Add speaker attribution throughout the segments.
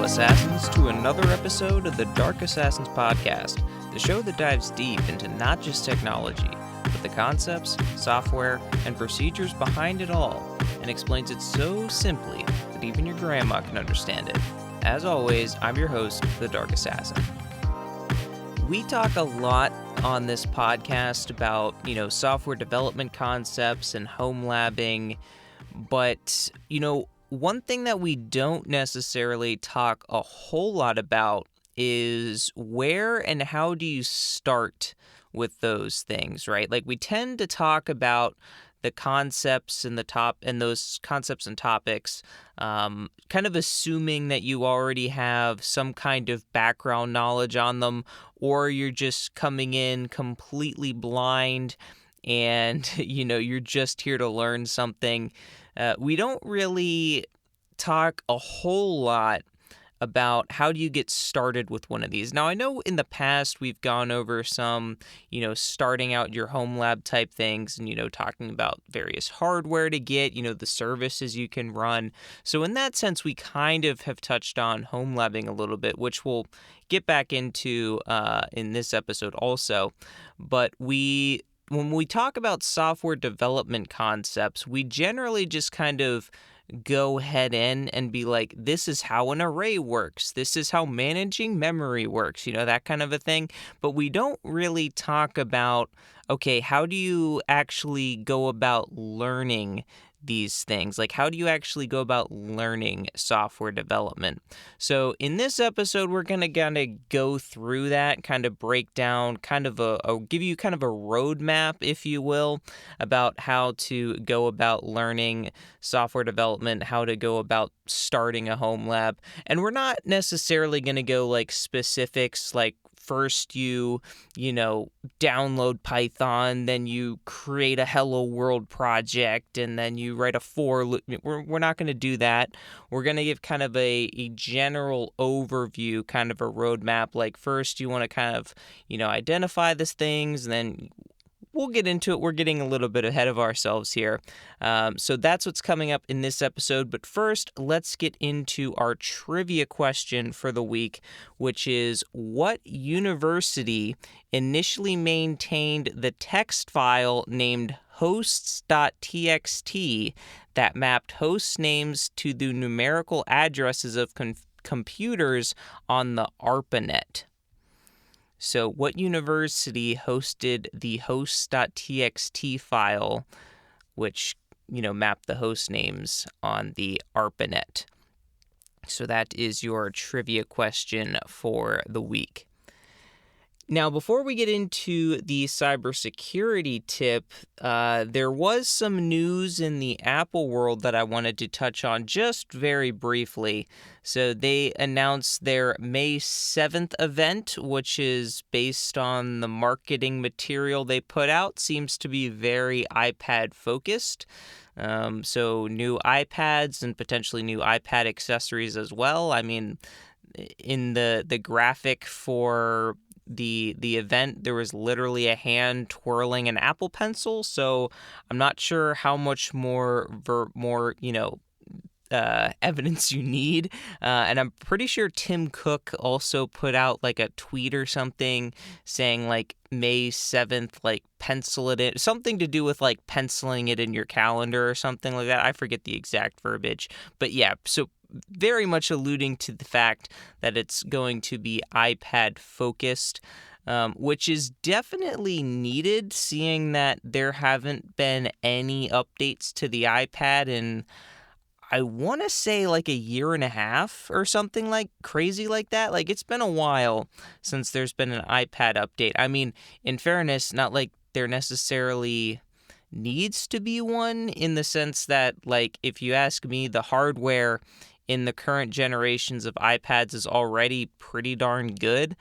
Speaker 1: Assassins, to another episode of the Dark Assassins podcast, the show that dives deep into not just technology, but the concepts, software, and procedures behind it all, and explains it so simply that even your grandma can understand it. As always, I'm your host, the Dark Assassin. We talk a lot on this podcast about, software development concepts and Homelabbing, but, one thing that we don't necessarily talk a whole lot about is where and how do you start with those things, right? Like, we tend to talk about the concepts and those concepts and topics, kind of assuming that you already have some kind of background knowledge on them, or you're just coming in completely blind and, you're just here to learn something. We don't really talk a whole lot about how do you get started with one of these. Now, I know in the past we've gone over some, starting out your home lab type things and, talking about various hardware to get, the services you can run. So in that sense, we kind of have touched on home labbing a little bit, which we'll get back into in this episode also. But when we talk about software development concepts, we generally just kind of go head in and be like, this is how an array works. This is how managing memory works, that kind of a thing. But we don't really talk about, okay, how do you actually go about learning these things? Like, how do you actually go about learning software development? So in this episode, we're going to kind of go through that, kind of break down, kind of give you kind of a roadmap, if you will, about how to go about learning software development, how to go about starting a home lab. And we're not necessarily going to go like specifics, like first you download Python, then you create a Hello World project, and then you write a for loop. We're not going to do that. We're going to give kind of a general overview, kind of a roadmap. Like first you want to kind of, identify these things, and then we'll get into it. We're getting a little bit ahead of ourselves here. So that's what's coming up in this episode. But first, let's get into our trivia question for the week, which is, what university initially maintained the text file named hosts.txt that mapped host names to the numerical addresses of computers on the ARPANET? So what university hosted the hosts.txt file, which, mapped the host names on the ARPANET? So that is your trivia question for the week. Now, before we get into the cybersecurity tip, there was some news in the Apple world that I wanted to touch on just very briefly. So they announced their May 7th event, which is based on the marketing material they put out. Seems to be very iPad focused. So new iPads and potentially new iPad accessories as well. I mean, in the graphic for the event, there was literally a hand twirling an Apple Pencil, so I'm not sure how much more evidence you need, and I'm pretty sure Tim Cook also put out like a tweet or something saying like May 7th, like pencil it in, something to do with like penciling it in your calendar or something like that. I forget the exact verbiage, but yeah, so very much alluding to the fact that it's going to be iPad focused, which is definitely needed, seeing that there haven't been any updates to the iPad in, I want to say, like a year and a half or something like crazy like that. Like, it's been a while since there's been an iPad update. I mean, in fairness, not like there necessarily needs to be one, in the sense that, like, if you ask me, the hardware in the current generations of iPads is already pretty darn good.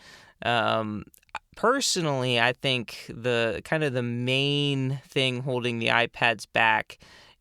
Speaker 1: Personally, I think the main thing holding the iPads back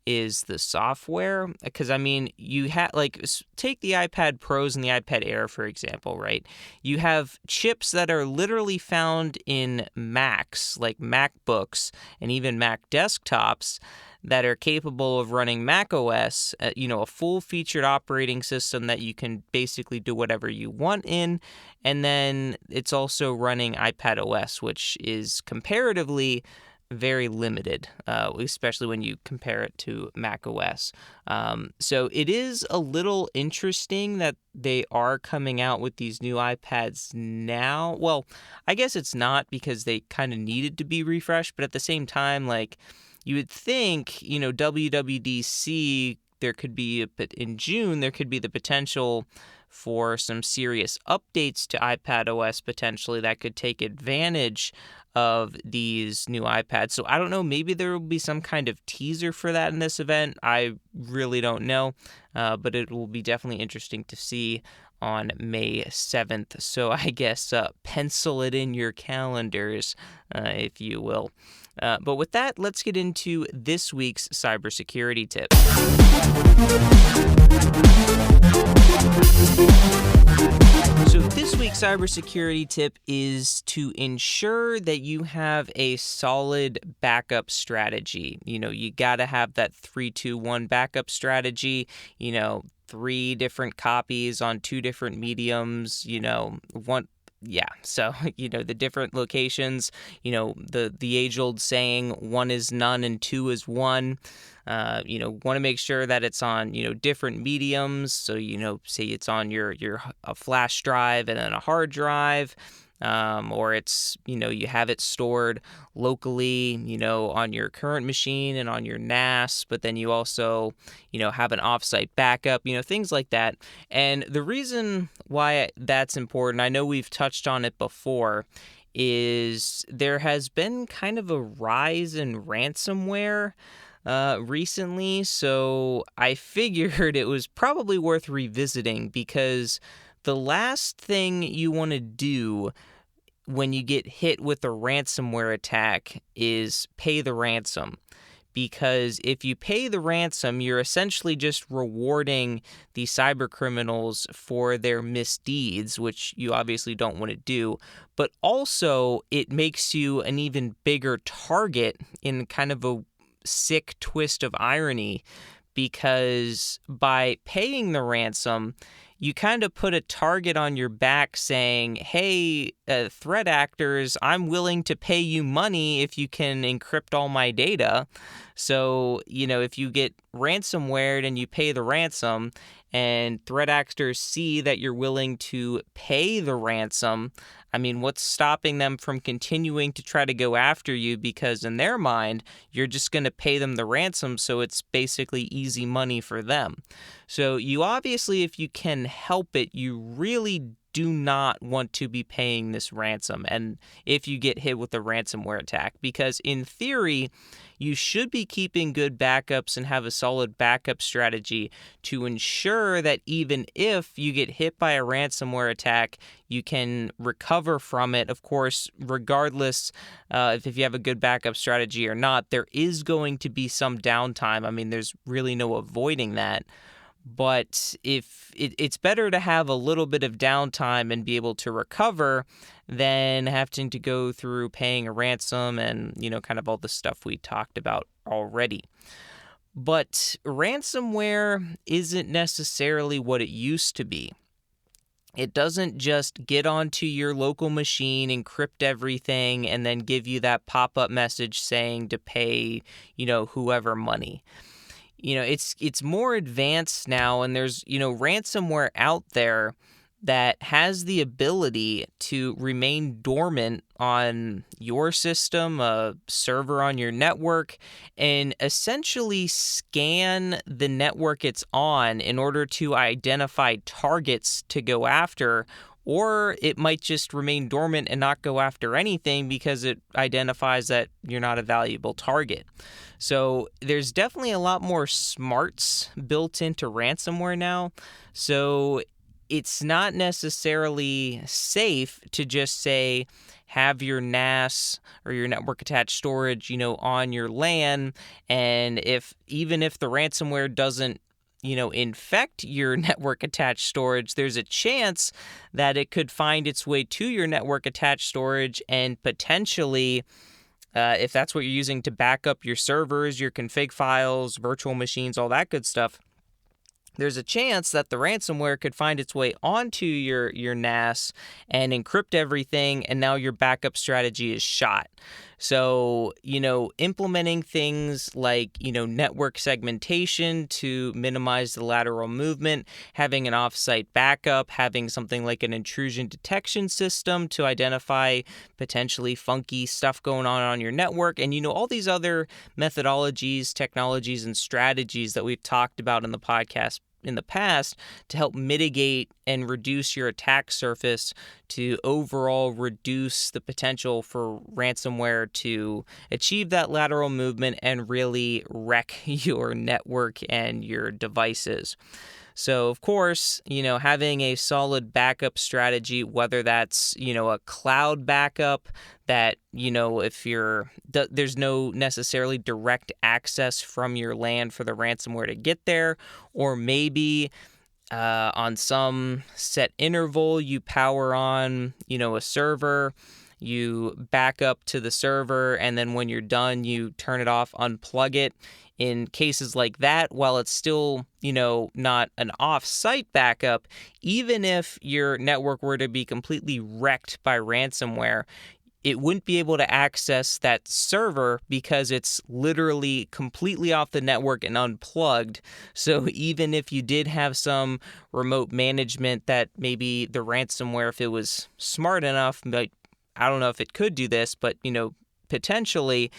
Speaker 1: is the software. Because, I mean, you have, like, take the iPad Pros and the iPad Air, for example, right? You have chips that are literally found in Macs, like MacBooks and even Mac desktops, that are capable of running Mac OS, a full-featured operating system that you can basically do whatever you want in. And then it's also running iPad OS, which is comparatively very limited, especially when you compare it to Mac OS. So it is a little interesting that they are coming out with these new iPads now. Well, I guess it's not, because they kind of needed to be refreshed, but at the same time, like, you would think, WWDC, in June, there could be the potential for some serious updates to iPad OS potentially that could take advantage of these new iPads. So I don't know, maybe there will be some kind of teaser for that in this event. I really don't know, but it will be definitely interesting to see on May 7th. So I guess pencil it in your calendars, if you will. But with that, let's get into this week's cybersecurity tip. So this week's cybersecurity tip is to ensure that you have a solid backup strategy. You got to have that 3-2-1 backup strategy, 3 different copies on 2 different mediums, one. Yeah, so, the different locations, the age-old saying, 1 is none and 2 is 1. Want to make sure that it's on, different mediums. So, say it's on your a flash drive and then a hard drive. Or it's, you have it stored locally, on your current machine and on your NAS, but then you also, have an offsite backup, things like that. And the reason why that's important, I know we've touched on it before, is there has been kind of a rise in ransomware recently. So I figured it was probably worth revisiting, because the last thing you want to do when you get hit with a ransomware attack is pay the ransom. Because if you pay the ransom, you're essentially just rewarding the cyber criminals for their misdeeds, which you obviously don't want to do. But also, it makes you an even bigger target in kind of a sick twist of irony, because by paying the ransom, you kind of put a target on your back saying, hey, threat actors, I'm willing to pay you money if you can encrypt all my data. So, if you get ransomwared and you pay the ransom, and threat actors see that you're willing to pay the ransom, I mean, what's stopping them from continuing to try to go after you? Because in their mind, you're just going to pay them the ransom, so it's basically easy money for them. So you obviously, if you can help it, you really do not want to be paying this ransom. And if you get hit with a ransomware attack, because in theory, you should be keeping good backups and have a solid backup strategy to ensure that even if you get hit by a ransomware attack, you can recover from it. Of course, regardless if you have a good backup strategy or not, there is going to be some downtime. I mean, there's really no avoiding that. But if it's better to have a little bit of downtime and be able to recover than having to go through paying a ransom and, kind of all the stuff we talked about already. But ransomware isn't necessarily what it used to be. It doesn't just get onto your local machine, encrypt everything, and then give you that pop-up message saying to pay, whoever money. It's more advanced now, and there's, ransomware out there that has the ability to remain dormant on your system, a server on your network, and essentially scan the network it's on in order to identify targets to go after. Or it might just remain dormant and not go after anything because it identifies that you're not a valuable target. So there's definitely a lot more smarts built into ransomware now. So it's not necessarily safe to just say, have your NAS or your network attached storage, on your LAN. And even if the ransomware doesn't infect your network attached storage, there's a chance that it could find its way to your network attached storage and potentially, if that's what you're using to back up your servers, your config files, virtual machines, all that good stuff, there's a chance that the ransomware could find its way onto your NAS and encrypt everything, and now your backup strategy is shot. So, implementing things like, network segmentation to minimize the lateral movement, having an offsite backup, having something like an intrusion detection system to identify potentially funky stuff going on your network, and, all these other methodologies, technologies, and strategies that we've talked about in the podcast in the past to help mitigate and reduce your attack surface to overall reduce the potential for ransomware to achieve that lateral movement and really wreck your network and your devices. So, of course, having a solid backup strategy, whether that's, a cloud backup that, if there's no necessarily direct access from your LAN for the ransomware to get there, or maybe on some set interval, you power on, a server, you back up to the server, and then when you're done, you turn it off, unplug it. In cases like that, while it's still, not an off-site backup, even if your network were to be completely wrecked by ransomware, it wouldn't be able to access that server because it's literally completely off the network and unplugged. So even if you did have some remote management that maybe the ransomware, if it was smart enough, but I don't know if it could do this, but, potentially,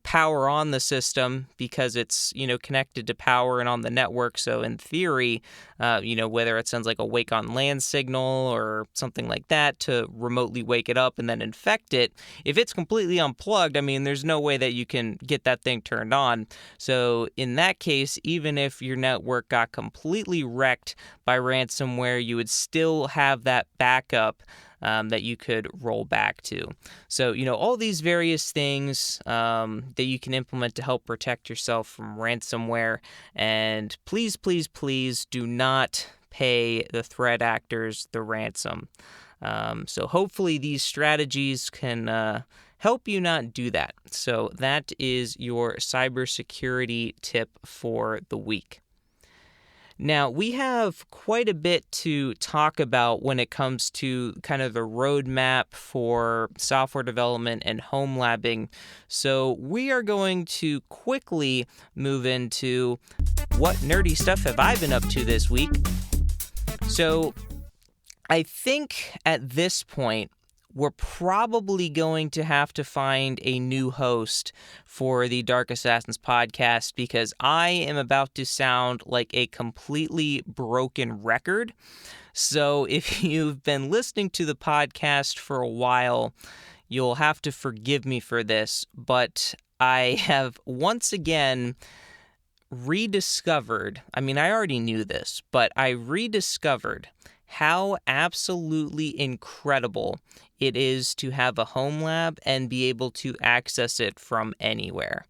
Speaker 1: power on the system because it's, connected to power and on the network. So in theory, whether it sends like a wake on LAN signal or something like that to remotely wake it up and then infect it, if it's completely unplugged, there's no way that you can get that thing turned on. So in that case, even if your network got completely wrecked by ransomware, you would still have that backup that you could roll back to. So, all these various things that you can implement to help protect yourself from ransomware. And please, please, please do not pay the threat actors the ransom. So hopefully these strategies can help you not do that. So that is your cybersecurity tip for the week. Now, we have quite a bit to talk about when it comes to kind of the roadmap for software development and Homelabbing. So we are going to quickly move into what nerdy stuff have I been up to this week. So I think at this point, we're probably going to have to find a new host for the Dark Assassins podcast because I am about to sound like a completely broken record. So if you've been listening to the podcast for a while, you'll have to forgive me for this, but I have once again rediscovered, I already knew this, but I rediscovered how absolutely incredible it is to have a home lab and be able to access it from anywhere.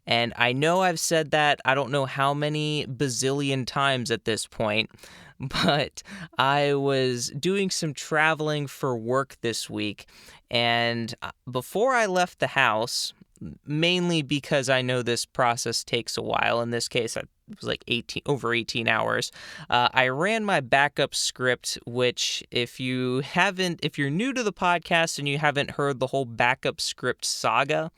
Speaker 1: And I know I've said that, I don't know how many bazillion times at this point, but I was doing some traveling for work this week, and before I left the house, mainly because I know this process takes a while, in this case it was like over 18 hours, I ran my backup script, which if you're new to the podcast and you haven't heard the whole backup script saga,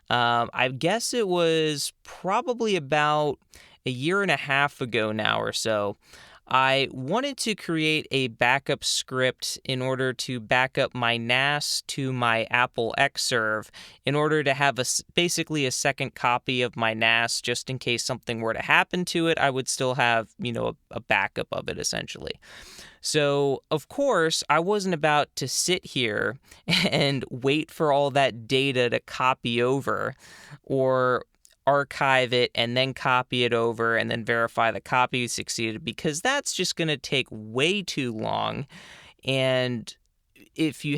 Speaker 1: I guess it was probably about a year and a half ago now or so, I wanted to create a backup script in order to back up my NAS to my Apple Xserve in order to have basically a second copy of my NAS just in case something were to happen to it. I would still have, a backup of it essentially. So, of course, I wasn't about to sit here and wait for all that data to copy over or archive it and then copy it over and then verify the copy succeeded, because that's just going to take way too long. And if you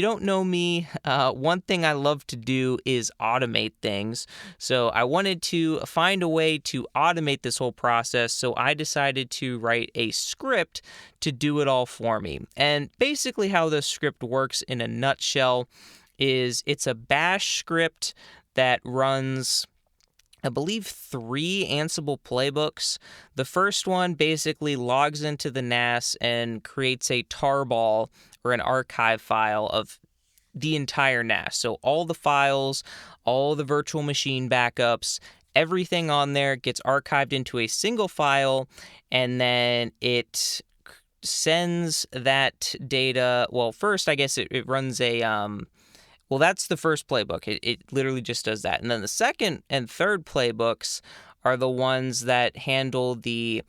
Speaker 1: don't know me, one thing I love to do is automate things. So I wanted to find a way to automate this whole process. So I decided to write a script to do it all for me. And basically how this script works in a nutshell is it's a bash script that runs, I believe, 3 Ansible playbooks. The first one basically logs into the NAS and creates a tarball or an archive file of the entire NAS. So all the files, all the virtual machine backups, everything on there gets archived into a single file, and then it sends that data. Well, first, I guess it runs a well, that's the first playbook. It literally just does that. And then the second and third playbooks are the ones that handle the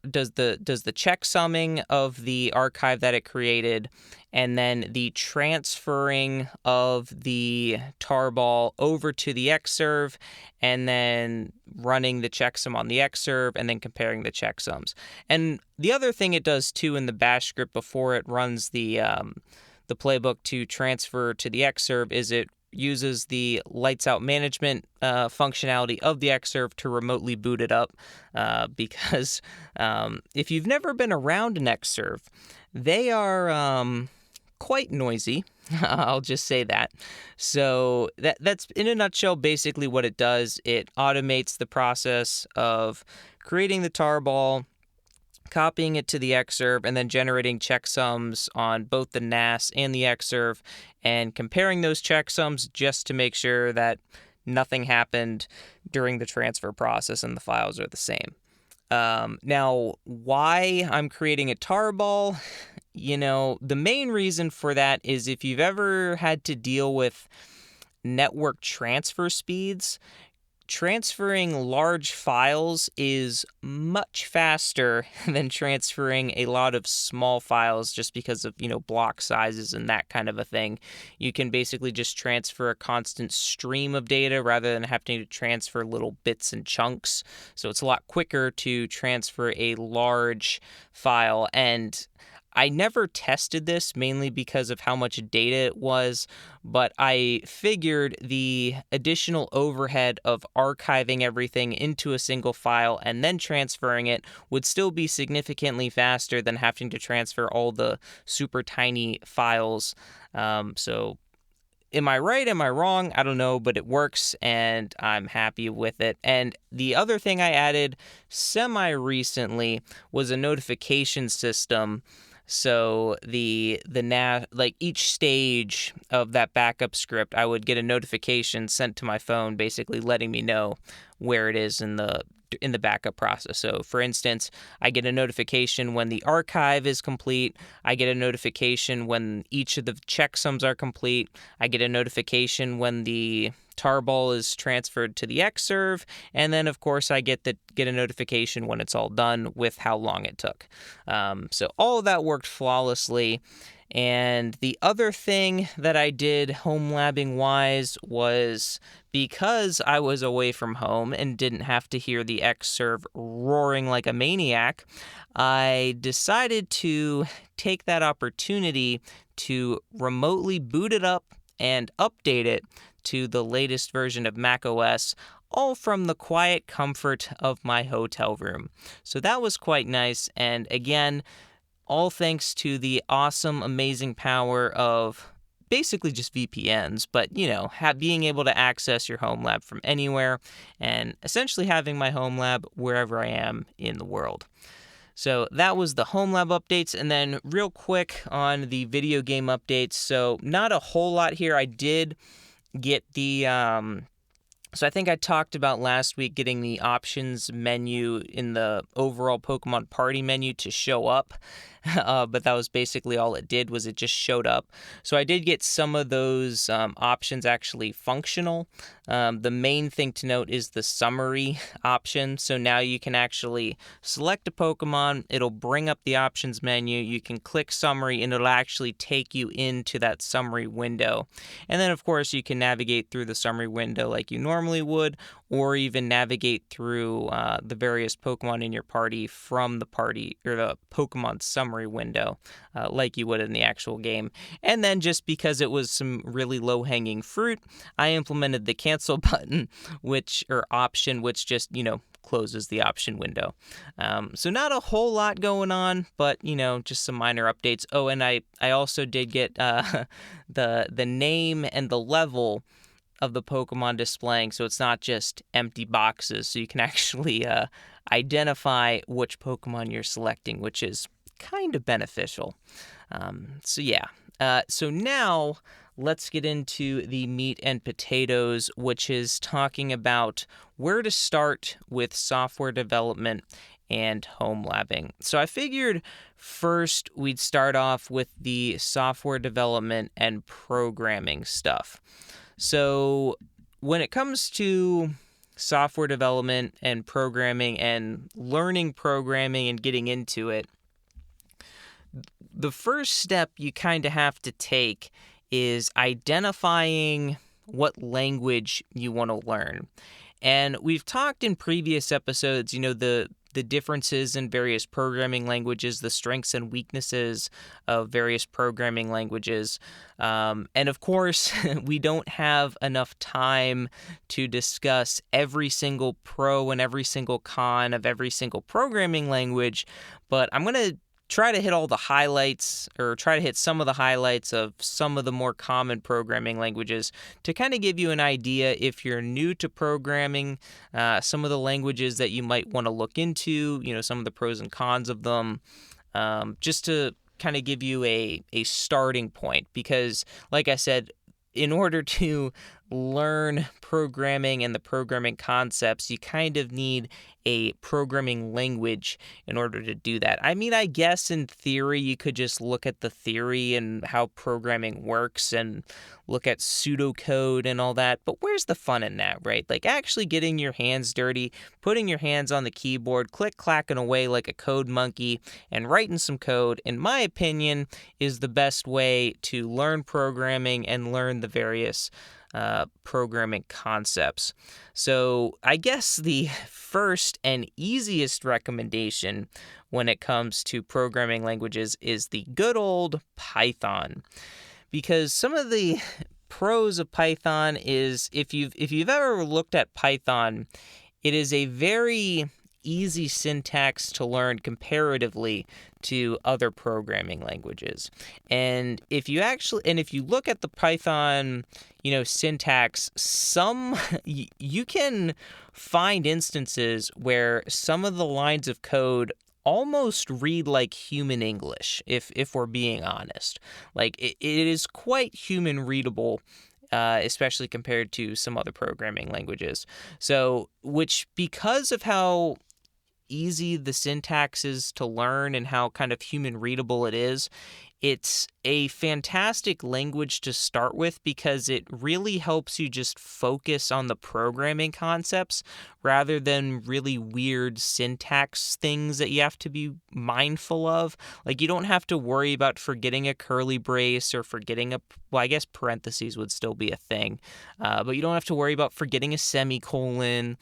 Speaker 1: does the checksumming of the archive that it created, and then the transferring of the tarball over to the xserv, and then running the checksum on the xserv, and then comparing the checksums. And the other thing it does too in the bash script before it runs the playbook to transfer to the xserv is it uses the lights out management functionality of the xserv to remotely boot it up, because if you've never been around an xserv, they are quite noisy. I'll just say that. So that's in a nutshell basically what it does. It automates the process of creating the tarball, copying it to the xserv, and then generating checksums on both the NAS and the xserv, and comparing those checksums just to make sure that nothing happened during the transfer process and the files are the same. Now, why I'm creating a tarball? The main reason for that is if you've ever had to deal with network transfer speeds, transferring large files is much faster than transferring a lot of small files just because of, block sizes and that kind of a thing. You can basically just transfer a constant stream of data rather than having to transfer little bits and chunks. So it's a lot quicker to transfer a large file. And I never tested this mainly because of how much data it was, but I figured the additional overhead of archiving everything into a single file and then transferring it would still be significantly faster than having to transfer all the super tiny files. So am I right? Am I wrong? I don't know, but it works and I'm happy with it. And the other thing I added semi-recently was a notification system. So each stage of that backup script, I would get a notification sent to my phone, basically letting me know where it is in the backup process. So, for instance, I get a notification when the archive is complete. I get a notification when each of the checksums are complete. I get a notification when the tarball is transferred to the xserv, and then of course I get a notification when it's all done with how long it took. So all of that worked flawlessly. And the other thing that I did Homelabbing wise was, because I was away from home and didn't have to hear the xserv roaring like a maniac, I decided to take that opportunity to remotely boot it up and update it to the latest version of macOS, all from the quiet comfort of my hotel room. So that was quite nice, and again, all thanks to the awesome, amazing power of basically just VPNs, but, being able to access your home lab from anywhere and essentially having my home lab wherever I am in the world. So that was the home lab updates, and then real quick on the video game updates. So not a whole lot here. I did get the so I think I talked about last week getting the options menu in the overall Pokemon Party menu to show up, but that was basically all it did, was it just showed up. So I did get some of those options actually functional. The main thing to note is the summary option. So now you can actually select a Pokemon, it'll bring up the options menu, you can click summary, and it'll actually take you into that summary window. And then of course you can navigate through the summary window like you normally would, or even navigate through the various Pokemon in your party from the party or the Pokemon summary memory window, like you would in the actual game. And then just because it was some really low-hanging fruit, I implemented the cancel button, option, which just, closes the option window. So not a whole lot going on, but, just some minor updates. Oh, and I also did get the name and the level of the Pokemon displaying, so it's not just empty boxes, so you can actually identify which Pokemon you're selecting, which is kind of beneficial. So now let's get into the meat and potatoes, which is talking about where to start with software development and Homelabbing. So I figured first we'd start off with the software development and programming stuff. So when it comes to software development and programming and learning programming and getting into it, the first step you kind of have to take is identifying what language you want to learn. And we've talked in previous episodes, the differences in various programming languages, the strengths and weaknesses of various programming languages. And of course, we don't have enough time to discuss every single pro and every single con of every single programming language, but I'm going to try to hit all the highlights, or try to hit some of the highlights of some of the more common programming languages to kind of give you an idea, if you're new to programming, some of the languages that you might want to look into, some of the pros and cons of them, just to kind of give you a starting point. Because, like I said, in order to learn programming and the programming concepts, you kind of need a programming language in order to do that. I mean, I guess in theory, you could just look at the theory and how programming works and look at pseudocode and all that, but where's the fun in that, right? Like actually getting your hands dirty, putting your hands on the keyboard, clacking away like a code monkey and writing some code, in my opinion, is the best way to learn programming and learn the various programming concepts. So I guess the first and easiest recommendation when it comes to programming languages is the good old Python. Because some of the pros of Python is, if you've ever looked at Python, it is a very easy syntax to learn comparatively to other programming languages. And if you look at the Python, syntax, you can find instances where some of the lines of code almost read like human English, if we're being honest. Like it is quite human readable, especially compared to some other programming languages. So, which, because of how easy the syntax is to learn and how kind of human readable it is, it's a fantastic language to start with because it really helps you just focus on the programming concepts rather than really weird syntax things that you have to be mindful of. Like, you don't have to worry about forgetting a curly brace or forgetting I guess parentheses would still be a thing, but you don't have to worry about forgetting a semicolon,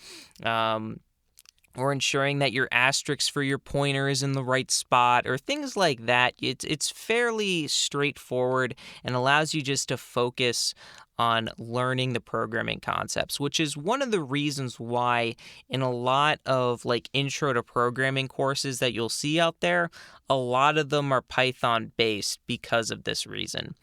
Speaker 1: or ensuring that your asterisk for your pointer is in the right spot, or things like that. It's fairly straightforward and allows you just to focus on learning the programming concepts, which is one of the reasons why in a lot of intro to programming courses that you'll see out there, a lot of them are Python based because of this reason.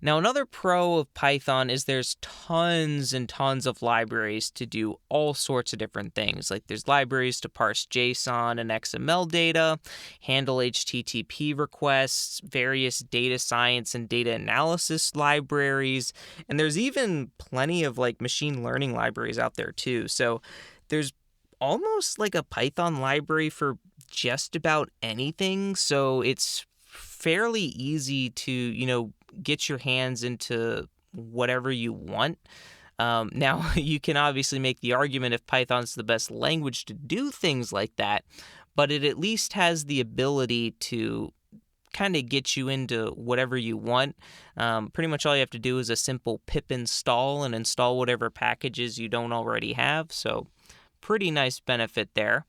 Speaker 1: Now, another pro of Python is there's tons and tons of libraries to do all sorts of different things. Like, there's libraries to parse JSON and XML data, handle HTTP requests, various data science and data analysis libraries, and there's even plenty of machine learning libraries out there too. So there's almost like a Python library for just about anything. So it's fairly easy to, get your hands into whatever you want. Now, you can obviously make the argument if Python's the best language to do things like that, but it at least has the ability to kind of get you into whatever you want. Pretty much all you have to do is a simple pip install and install whatever packages you don't already have. So pretty nice benefit there.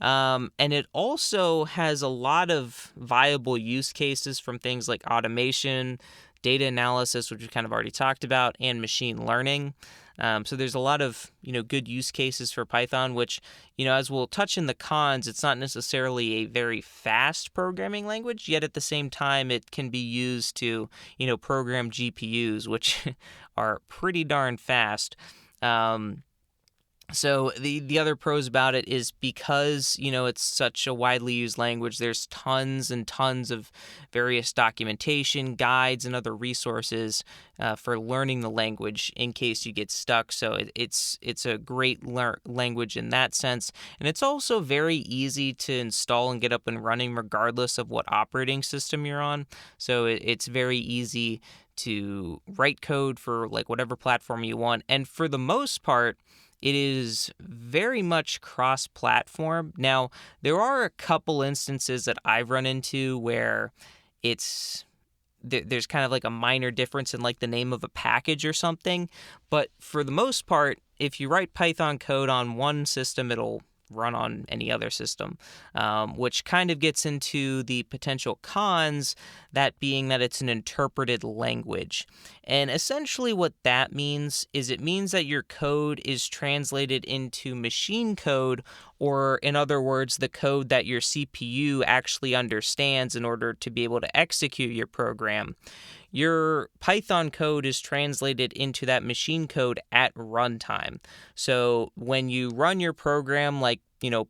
Speaker 1: And it also has a lot of viable use cases from things like automation, data analysis, which we kind of already talked about, and machine learning. So there's a lot of, good use cases for Python, which, as we'll touch in the cons, it's not necessarily a very fast programming language, yet at the same time, it can be used to, program GPUs, which are pretty darn fast. So the other pros about it is because, it's such a widely used language, there's tons and tons of various documentation, guides, and other resources for learning the language in case you get stuck. So it's a great language in that sense. And it's also very easy to install and get up and running regardless of what operating system you're on. So it's very easy to write code for like whatever platform you want. And for the most part, it is very much cross-platform. Now, there are a couple instances that I've run into where there's kind of like a minor difference in like the name of a package or something. But for the most part, if you write Python code on one system, it'll run on any other system, which kind of gets into the potential cons, that being that it's an interpreted language. And essentially what that means is it means that your code is translated into machine code, or in other words, the code that your CPU actually understands in order to be able to execute your program. Your Python code is translated into that machine code at runtime. So when you run your program like,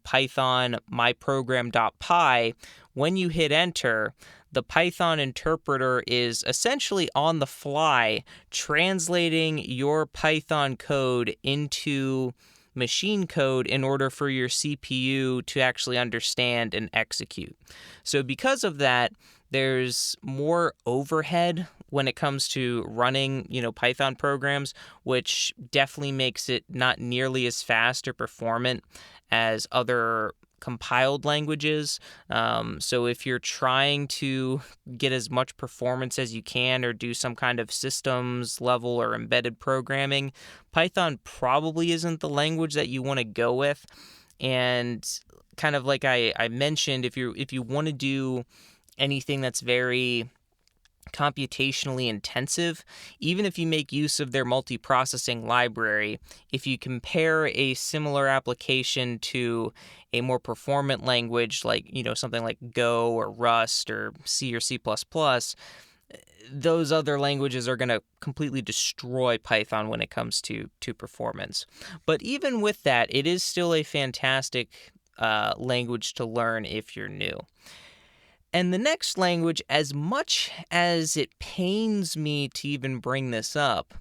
Speaker 1: Python myprogram.py, when you hit enter, the Python interpreter is essentially on the fly translating your Python code into machine code in order for your CPU to actually understand and execute. So because of that, there's more overhead when it comes to running, Python programs, which definitely makes it not nearly as fast or performant as other compiled languages. So if you're trying to get as much performance as you can or do some kind of systems level or embedded programming, Python probably isn't the language that you want to go with. And kind of like I mentioned, if you want to do anything that's very computationally intensive, even if you make use of their multiprocessing library, if you compare a similar application to a more performant language like, something like Go or Rust or C or C++, those other languages are going to completely destroy Python when it comes to performance. But even with that, it is still a fantastic language to learn if you're new. And the next language, as much as it pains me to even bring this up,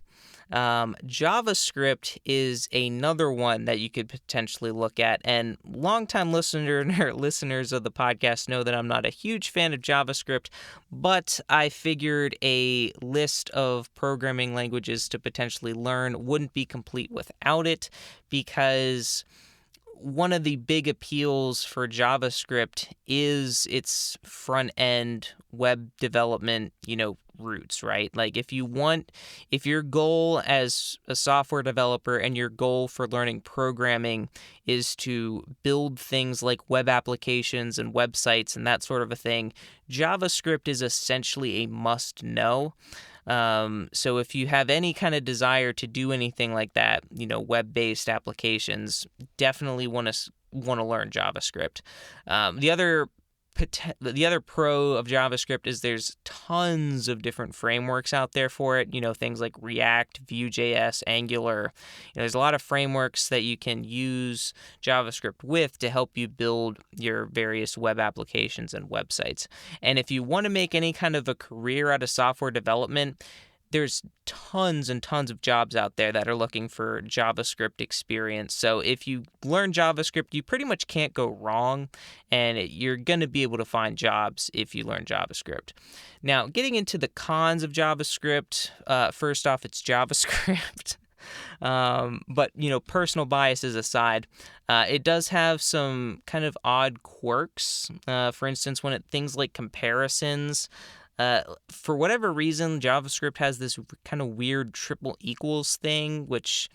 Speaker 1: JavaScript is another one that you could potentially look at. And longtime listeners of the podcast know that I'm not a huge fan of JavaScript, but I figured a list of programming languages to potentially learn wouldn't be complete without it, because one of the big appeals for JavaScript is its front-end web development, roots, right? Like if your goal as a software developer and your goal for learning programming is to build things like web applications and websites and that sort of a thing, JavaScript is essentially a must-know. So if you have any kind of desire to do anything like that, web-based applications, definitely want to learn JavaScript. The other pro of JavaScript is there's tons of different frameworks out there for it, things like React, Vue.js, Angular. There's a lot of frameworks that you can use JavaScript with to help you build your various web applications and websites. And if you want to make any kind of a career out of software development, there's tons and tons of jobs out there that are looking for JavaScript experience. So if you learn JavaScript, you pretty much can't go wrong, and you're going to be able to find jobs if you learn JavaScript. Now, getting into the cons of JavaScript, first off, it's JavaScript. But, personal biases aside, it does have some kind of odd quirks. For instance, when things like comparisons, for whatever reason, JavaScript has this kind of weird triple equals thing, which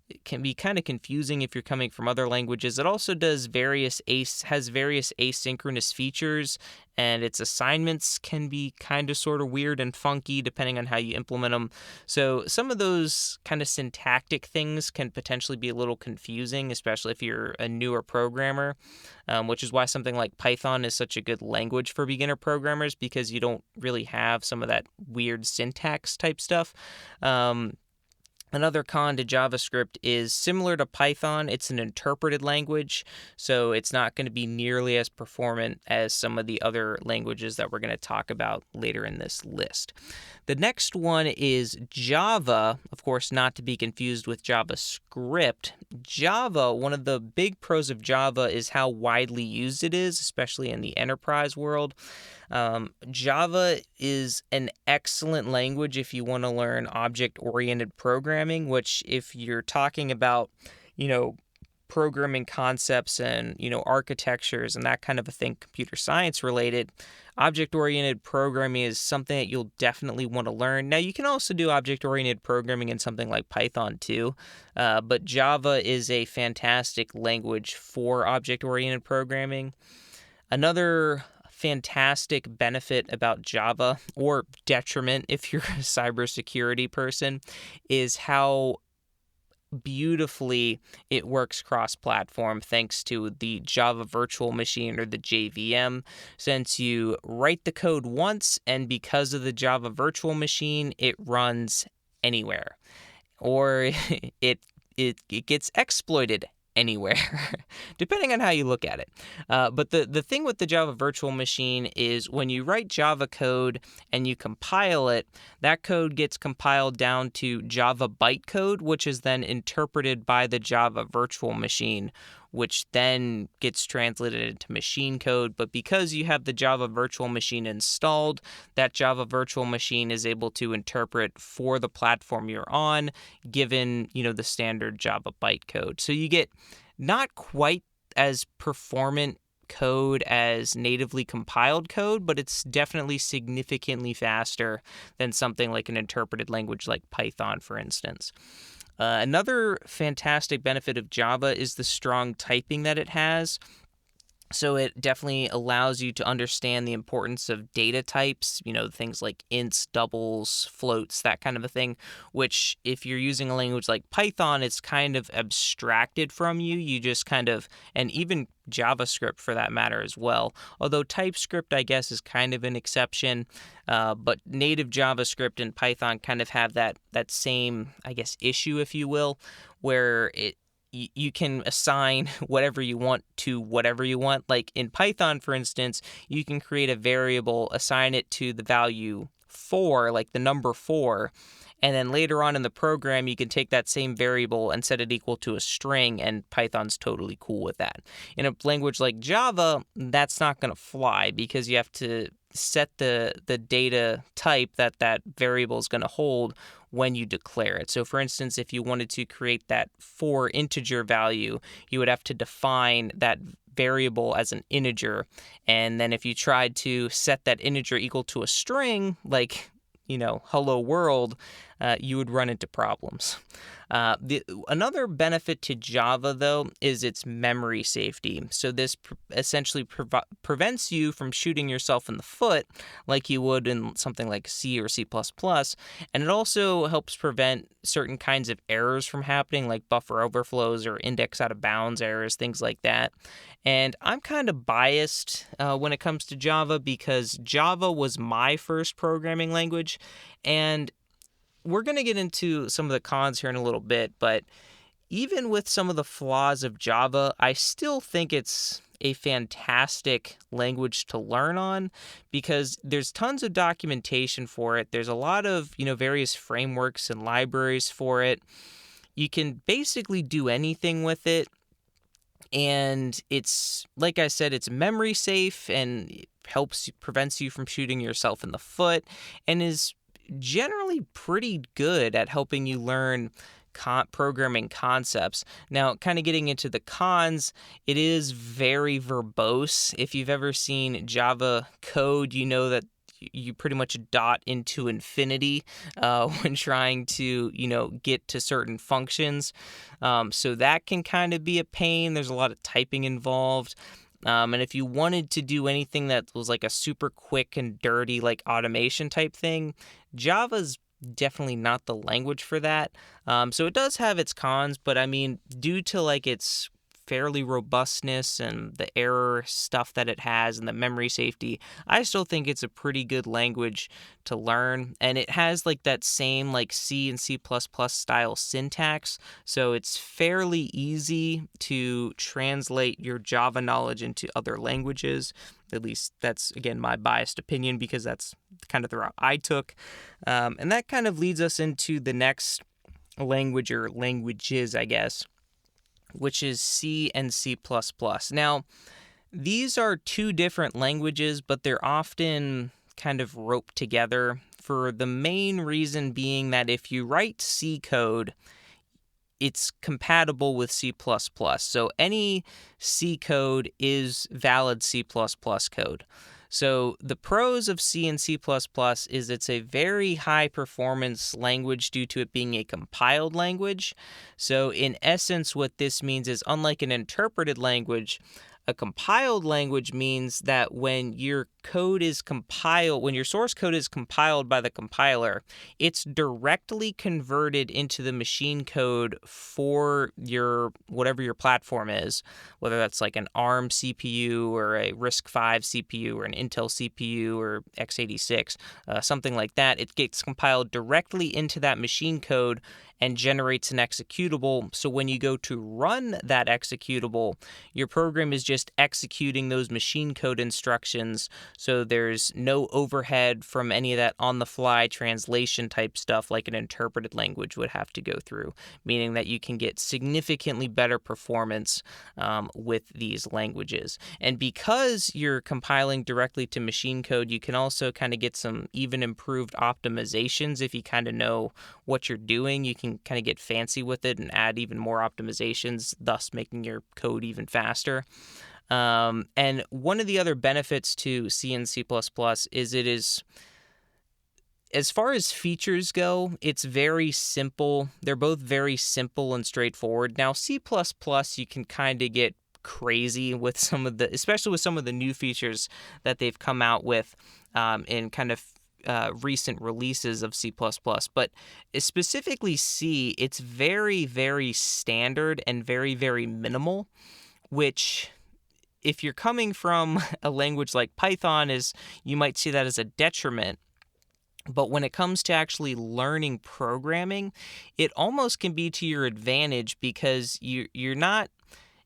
Speaker 1: it can be kind of confusing if you're coming from other languages. It also has various asynchronous features, and its assignments can be kind of sort of weird and funky depending on how you implement them. So some of those kind of syntactic things can potentially be a little confusing, especially if you're a newer programmer, which is why something like Python is such a good language for beginner programmers, because you don't really have some of that weird syntax type stuff. Another con to JavaScript is similar to Python. It's an interpreted language, so it's not going to be nearly as performant as some of the other languages that we're going to talk about later in this list. The next one is Java, of course, not to be confused with JavaScript. Java, one of the big pros of Java is how widely used it is, especially in the enterprise world. Java is an excellent language if you want to learn object-oriented programming, which if you're talking about, programming concepts and, architectures and that kind of a thing, computer science related, object-oriented programming is something that you'll definitely want to learn. Now, you can also do object-oriented programming in something like Python too, but Java is a fantastic language for object-oriented programming. Another fantastic benefit about Java, or detriment if you're a cybersecurity person, is how beautifully it works cross-platform thanks to the Java Virtual Machine, or the JVM. Since you write the code once, and because of the Java Virtual Machine, it runs anywhere, or it gets exploited anywhere, depending on how you look at it. But the thing with the Java Virtual Machine is when you write Java code and you compile it, that code gets compiled down to Java bytecode, which is then interpreted by the Java Virtual Machine, which then gets translated into machine code. But because you have the Java Virtual Machine installed, that Java Virtual Machine is able to interpret for the platform you're on, given, the standard Java bytecode. So you get not quite as performant code as natively compiled code, but it's definitely significantly faster than something like an interpreted language like Python, for instance. Another fantastic benefit of Java is the strong typing that it has. So it definitely allows you to understand the importance of data types, things like ints, doubles, floats, that kind of a thing, which if you're using a language like Python, it's kind of abstracted from you. You just kind of, and even JavaScript for that matter as well, although TypeScript, I guess, is kind of an exception, but native JavaScript and Python kind of have that same, I guess, issue, if you will, where you can assign whatever you want to whatever you want. Like in Python, for instance, you can create a variable, assign it to the value 4, like the number 4, and then later on in the program, you can take that same variable and set it equal to a string, and Python's totally cool with that. In a language like Java, that's not going to fly because you have to set the data type that variable is going to hold when you declare it. So for instance, if you wanted to create that 4 integer value, you would have to define that variable as an integer. And then if you tried to set that integer equal to a string, like, hello world, you would run into problems. Another benefit to Java, though, is its memory safety. So this essentially prevents you from shooting yourself in the foot like you would in something like C or C++. And it also helps prevent certain kinds of errors from happening, like buffer overflows or index out of bounds errors, things like that. And I'm kind of biased when it comes to Java because Java was my first programming language, and we're going to get into some of the cons here in a little bit, but even with some of the flaws of Java, I still think it's a fantastic language to learn on because there's tons of documentation for it. There's a lot of, various frameworks and libraries for it. You can basically do anything with it. And it's, like I said, it's memory safe and prevents you from shooting yourself in the foot, and is generally pretty good at helping you learn programming concepts. Now, kind of getting into the cons, it is very verbose. If you've ever seen Java code, you know that you pretty much dot into infinity when trying to, get to certain functions. So that can kind of be a pain. There's a lot of typing involved. And if you wanted to do anything that was like a super quick and dirty, like automation type thing, Java's definitely not the language for that. So it does have its cons, but I mean, due to like its fairly robustness and the error stuff that it has and the memory safety, I still think it's a pretty good language to learn. And it has like that same like C and C++ style syntax. So it's fairly easy to translate your Java knowledge into other languages. At least that's, again, my biased opinion because that's kind of the route I took. And that kind of leads us into the next language, or languages, I guess, which is C and C++. Now, these are two different languages, but they're often kind of roped together for the main reason being that if you write C code, it's compatible with C++. So any C code is valid C++ code. So the pros of C and C++ is it's a very high performance language due to it being a compiled language. So in essence, what this means is, unlike an interpreted language, a compiled language means that when your code is compiled, when your source code is compiled by the compiler, it's directly converted into the machine code for your whatever your platform is, whether that's like an ARM CPU or a RISC-V CPU or an Intel CPU or x86, something like that. It gets compiled directly into that machine code and generates an executable. So when you go to run that executable, your program is just executing those machine code instructions. So there's no overhead from any of that on-the-fly translation type stuff like an interpreted language would have to go through, meaning that you can get significantly better performance with these languages. And because you're compiling directly to machine code, you can also kind of get some even improved optimizations. If you kind of know what you're doing, you can kind of get fancy with it and add even more optimizations, thus making your code even faster. And one of the other benefits to C and C++ is it is, as far as features go, it's very simple. They're both very simple and straightforward. Now, C++, you can kind of get crazy with some of the, especially with some of the new features that they've come out with in kind of recent releases of C++, but specifically C, it's very, very standard and very, very minimal, which, if you're coming from a language like Python, you might see that as a detriment. But when it comes to actually learning programming, it almost can be to your advantage because you're not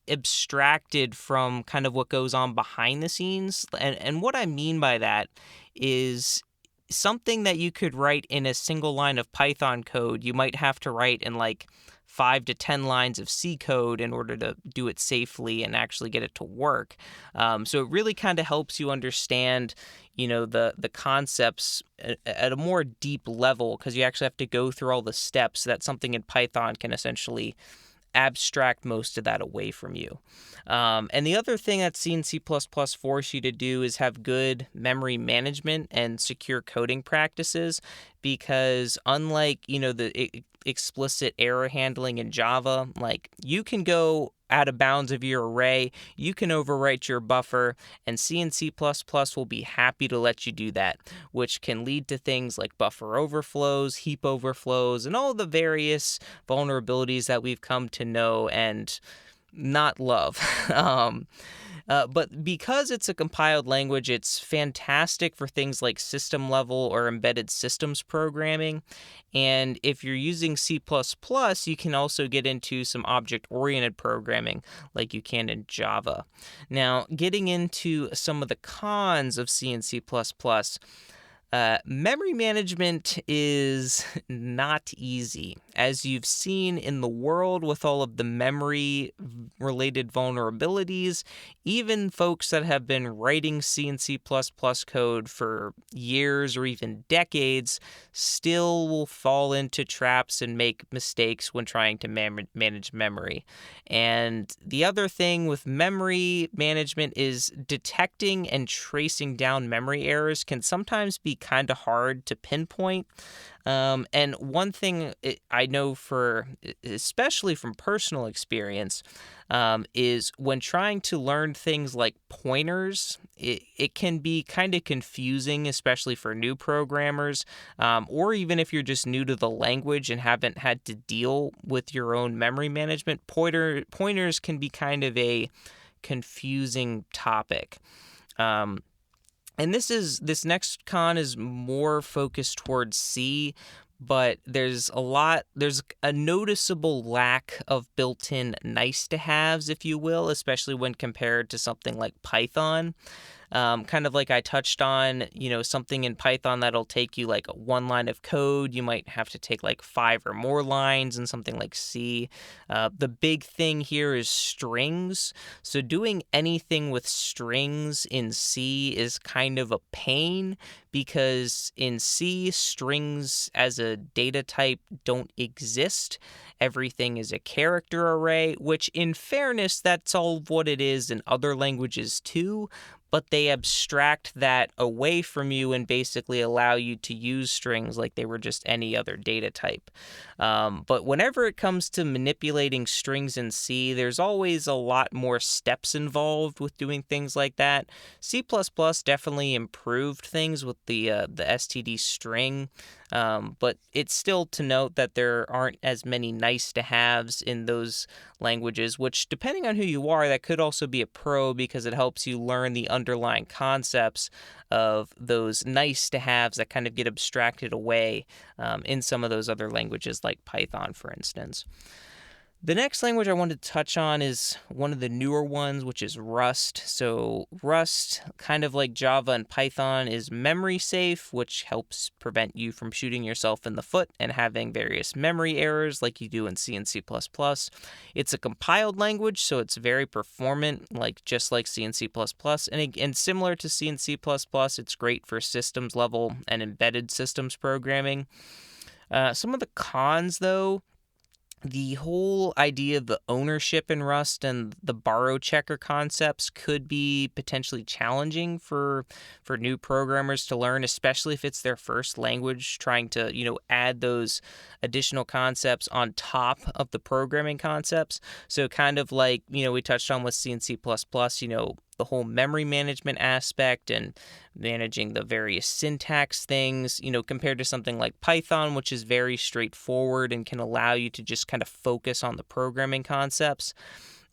Speaker 1: abstracted from kind of what goes on behind the scenes. And what I mean by that is, something that you could write in a single line of Python code, you might have to write in like 5 to 10 lines of C code in order to do it safely and actually get it to work. So it really kind of helps you understand, the concepts at a more deep level, because you actually have to go through all the steps that something in Python can essentially abstract most of that away from you. And the other thing that C and C++ force you to do is have good memory management and secure coding practices, because unlike, the explicit error handling in Java, like, you can go out of bounds of your array, you can overwrite your buffer, and C and C++ will be happy to let you do that, which can lead to things like buffer overflows, heap overflows, and all the various vulnerabilities that we've come to know and not love. But because it's a compiled language, it's fantastic for things like system level or embedded systems programming. And if you're using C++, you can also get into some object-oriented programming like you can in Java. Now, getting into some of the cons of C and C++, memory management is not easy. as you've seen in the world with all of the memory-related vulnerabilities, even folks that have been writing C and C++ code for years or even decades still will fall into traps and make mistakes when trying to manage memory. And the other thing with memory management is detecting and tracing down memory errors can sometimes be kind of hard to pinpoint. And one thing I know especially from personal experience, is when trying to learn things like pointers, it can be kind of confusing, especially for new programmers, or even if you're just new to the language and haven't had to deal with your own memory management. Pointers can be kind of a confusing topic. And this next con is more focused towards C, but there's a noticeable lack of built-in nice-to-haves, if you will, especially when compared to something like Python. Kind of like I touched on, something in Python that'll take you like one line of code. You might have to take like 5 or more lines in something like C. The big thing here is strings. So doing anything with strings in C is kind of a pain because in C, strings as a data type don't exist. Everything is a character array, which in fairness, that's all of what it is in other languages too. But they abstract that away from you and basically allow you to use strings like they were just any other data type. But whenever it comes to manipulating strings in C, there's always a lot more steps involved with doing things like that. C++ definitely improved things with the std string, but it's still to note that there aren't as many nice-to-haves in those languages, which, depending on who you are, that could also be a pro because it helps you learn the underlying concepts of those nice-to-haves that kind of get abstracted away in some of those other languages like Python, for instance. The next language I wanted to touch on is one of the newer ones, which is Rust. So Rust, kind of like Java and Python, is memory safe, which helps prevent you from shooting yourself in the foot and having various memory errors like you do in C and C++. It's a compiled language, so it's very performant, just like C and C++. And similar to C and C++, it's great for systems level and embedded systems programming. Some of the cons, though, the whole idea of the ownership in Rust and the borrow checker concepts could be potentially challenging for new programmers to learn, especially if it's their first language, trying to, add those additional concepts on top of the programming concepts. So kind of like, we touched on with C and C++, the whole memory management aspect and managing the various syntax things, compared to something like Python, which is very straightforward and can allow you to just kind of focus on the programming concepts.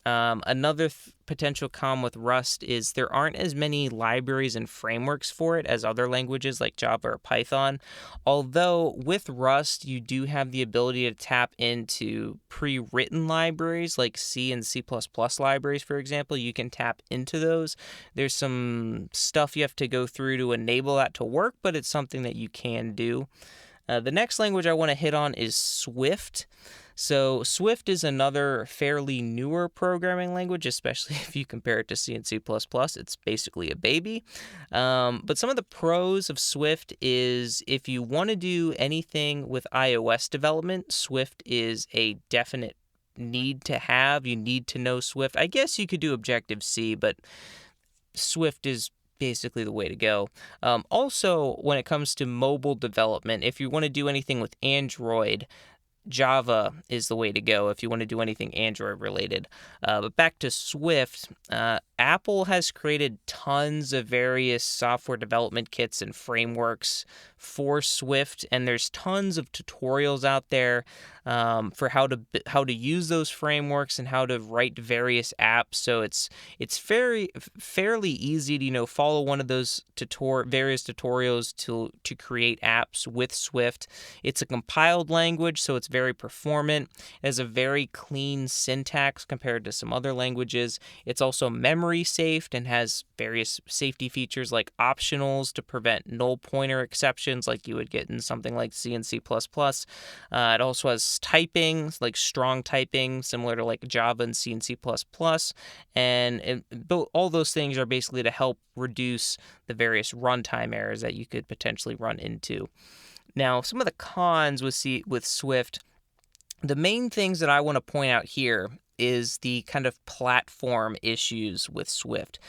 Speaker 1: Another potential con with Rust is there aren't as many libraries and frameworks for it as other languages like Java or Python. Although with Rust, you do have the ability to tap into pre-written libraries like C and C++ libraries, for example. You can tap into those. There's some stuff you have to go through to enable that to work, but it's something that you can do. The next language I want to hit on is Swift. So Swift is another fairly newer programming language, especially if you compare it to C and C++. It's basically a baby. But some of the pros of Swift is if you want to do anything with iOS development, Swift is a definite need to have. You need to know Swift. I guess you could do Objective-C, but Swift is basically the way to go. Also, when it comes to mobile development, if you want to do anything with Android, Java is the way to go if you want to do anything Android related. But back to Swift, Apple has created tons of various software development kits and frameworks for Swift, and there's tons of tutorials out there for how to use those frameworks and how to write various apps. So it's fairly easy to follow one of those various tutorials to create apps with Swift. It's a compiled language, so it's very performant. It has a very clean syntax compared to some other languages. It's also memory safe and has various safety features like optionals to prevent null pointer exceptions functions like you would get in something like C and C++. It also has typing, like strong typing, similar to like Java and C and C++. And all those things are basically to help reduce the various runtime errors that you could potentially run into. Now, some of the cons with Swift, the main things that I want to point out here is the kind of platform issues with Swift.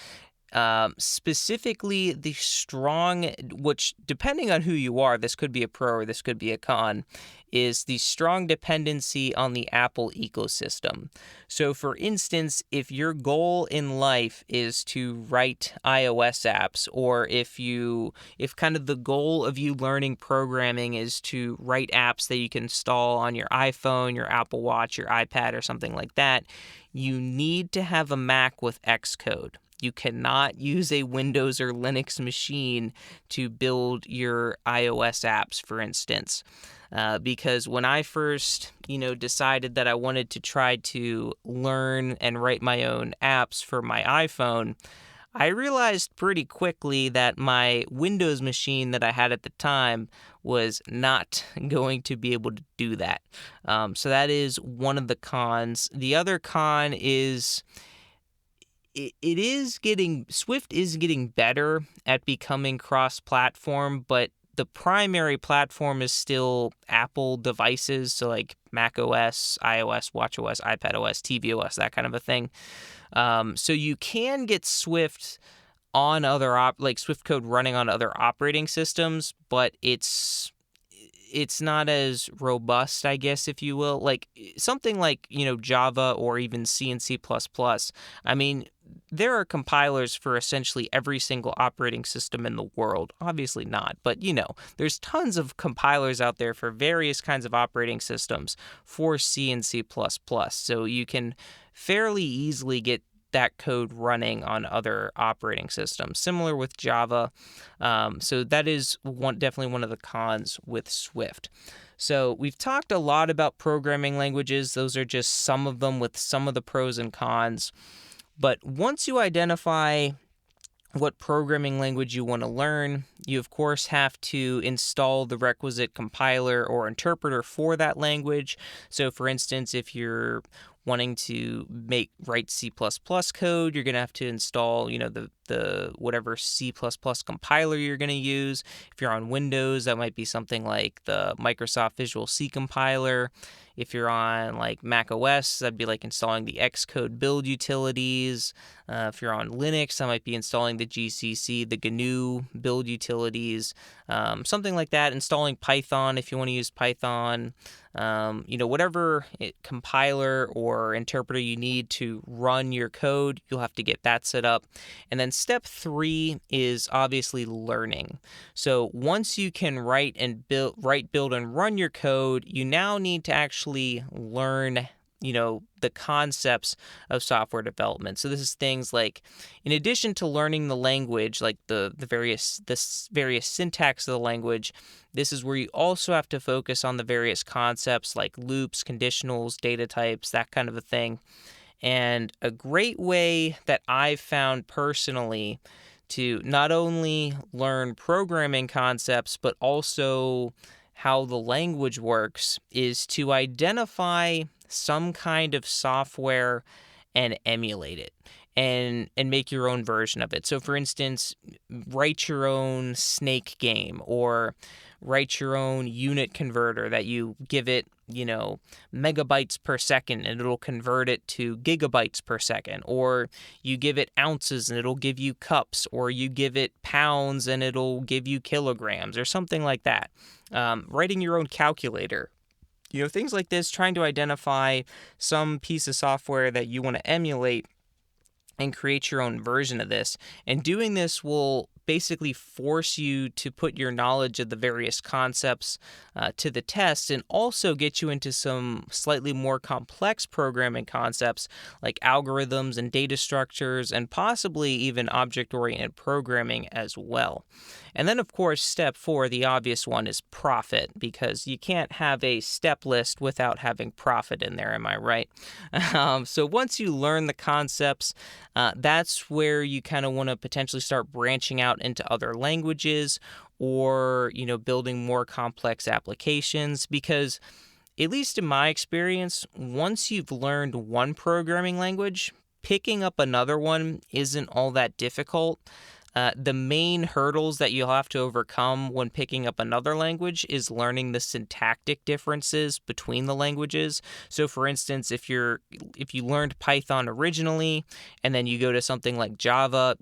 Speaker 1: Specifically the strong, which depending on who you are, this could be a pro or this could be a con, is the strong dependency on the Apple ecosystem. So for instance, if your goal in life is to write iOS apps, or if kind of the goal of you learning programming is to write apps that you can install on your iPhone, your Apple Watch, your iPad, or something like that, you need to have a Mac with Xcode. You cannot use a Windows or Linux machine to build your iOS apps, for instance. Because when I first, decided that I wanted to try to learn and write my own apps for my iPhone, I realized pretty quickly that my Windows machine that I had at the time was not going to be able to do that. So that is one of the cons. The other con is Swift is getting better at becoming cross-platform, but the primary platform is still Apple devices, so like Mac OS, iOS, watchOS, iPadOS, tvOS, that kind of a thing. So you can get Swift on other Swift code running on other operating systems, but it's not as robust, I guess, if you will. Like something like, Java or even C and C++. I mean, there are compilers for essentially every single operating system in the world. Obviously not, but there's tons of compilers out there for various kinds of operating systems for C and C++. So you can fairly easily get that code running on other operating systems, similar with Java. So that is definitely one of the cons with Swift. So we've talked a lot about programming languages. Those are just some of them with some of the pros and cons. But once you identify what programming language you want to learn, you of course have to install the requisite compiler or interpreter for that language. So for instance, if you're wanting to write C++ code, you're going to have to install, the whatever C++ compiler you're going to use. If you're on Windows, that might be something like the Microsoft Visual C compiler. If you're on like Mac OS, that'd be like installing the Xcode build utilities. If you're on Linux, that might be installing the GCC, the GNU build utilities, something like that. Installing Python if you want to use Python. Whatever compiler or interpreter you need to run your code, you'll have to get that set up. And then step 3 is obviously learning. So once you can write, build, and run your code, you now need to actually learn the concepts of software development. So this is things like, in addition to learning the language, like the various syntax of the language, this is where you also have to focus on the various concepts like loops, conditionals, data types, that kind of a thing. And a great way that I've found personally to not only learn programming concepts, but also how the language works is to identify some kind of software and emulate it and make your own version of it. So for instance, write your own snake game, or write your own unit converter that you give it, megabytes per second and it'll convert it to gigabytes per second, or you give it ounces and it'll give you cups, or you give it pounds and it'll give you kilograms, or something like that. Writing your own calculator. Things like this, trying to identify some piece of software that you want to emulate and create your own version of this. And doing this will basically force you to put your knowledge of the various concepts to the test, and also get you into some slightly more complex programming concepts like algorithms and data structures, and possibly even object-oriented programming as well. And then, of course, step 4, the obvious one, is profit, because you can't have a step list without having profit in there, am I right? So once you learn the concepts, that's where you kind of want to potentially start branching out into other languages, or, building more complex applications, because at least in my experience, once you've learned one programming language, picking up another one isn't all that difficult. The main hurdles that you'll have to overcome when picking up another language is learning the syntactic differences between the languages. So, for instance, if you learned Python originally and then you go to something like Java,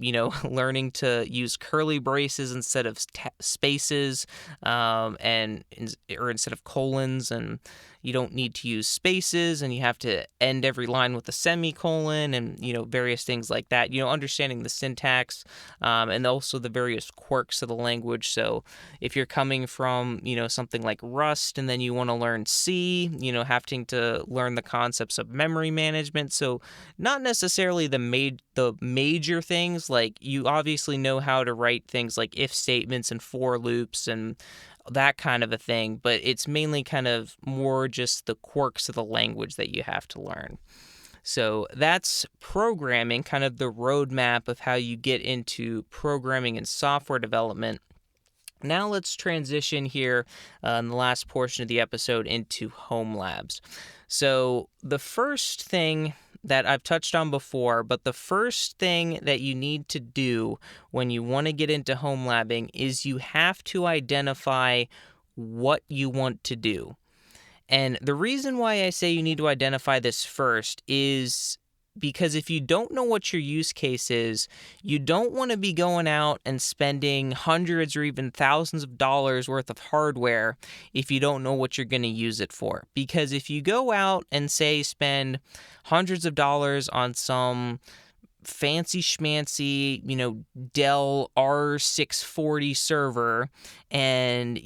Speaker 1: learning to use curly braces instead of spaces, or instead of colons, and you don't need to use spaces, and you have to end every line with a semicolon, and various things like that. Understanding the syntax, and also the various quirks of the language. So if you're coming from something like Rust, and then you want to learn C, having to learn the concepts of memory management. So not necessarily the major things. Like, you obviously know how to write things like if statements and for loops and that kind of a thing, but it's mainly kind of more just the quirks of the language that you have to learn. So that's programming, kind of the roadmap of how you get into programming and software development. Now let's transition here in the last portion of the episode into home labs. So the first thing that I've touched on before, but the first thing that you need to do when you want to get into home labbing is you have to identify what you want to do. And the reason why I say you need to identify this first is because if you don't know what your use case is, you don't want to be going out and spending hundreds or even thousands of dollars worth of hardware if you don't know what you're going to use it for. Because if you go out and, say, spend hundreds of dollars on some fancy schmancy, Dell R640 server and,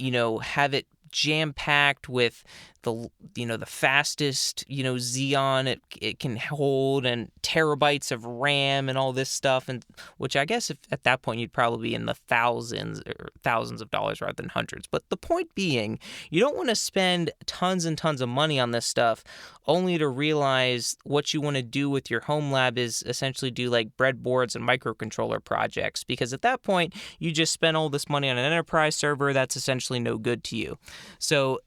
Speaker 1: have it jam-packed with the fastest Xeon it can hold, and terabytes of RAM and all this stuff, and which I guess if at that point you'd probably be in the thousands of dollars rather than hundreds. But the point being, you don't want to spend tons and tons of money on this stuff only to realize what you want to do with your home lab is essentially do like breadboards and microcontroller projects, because at that point you just spent all this money on an enterprise server that's essentially no good to you. So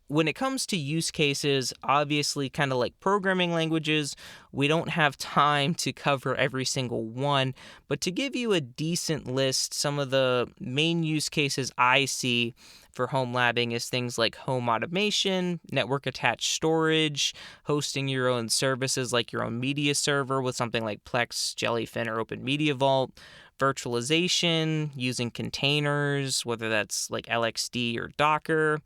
Speaker 1: when it comes to use cases, obviously, kind of like programming languages, we don't have time to cover every single one. But to give you a decent list, some of the main use cases I see for home labbing is things like home automation, network attached storage, hosting your own services like your own media server with something like Plex, Jellyfin, or Open Media Vault, virtualization, using containers, whether that's like LXD or Docker,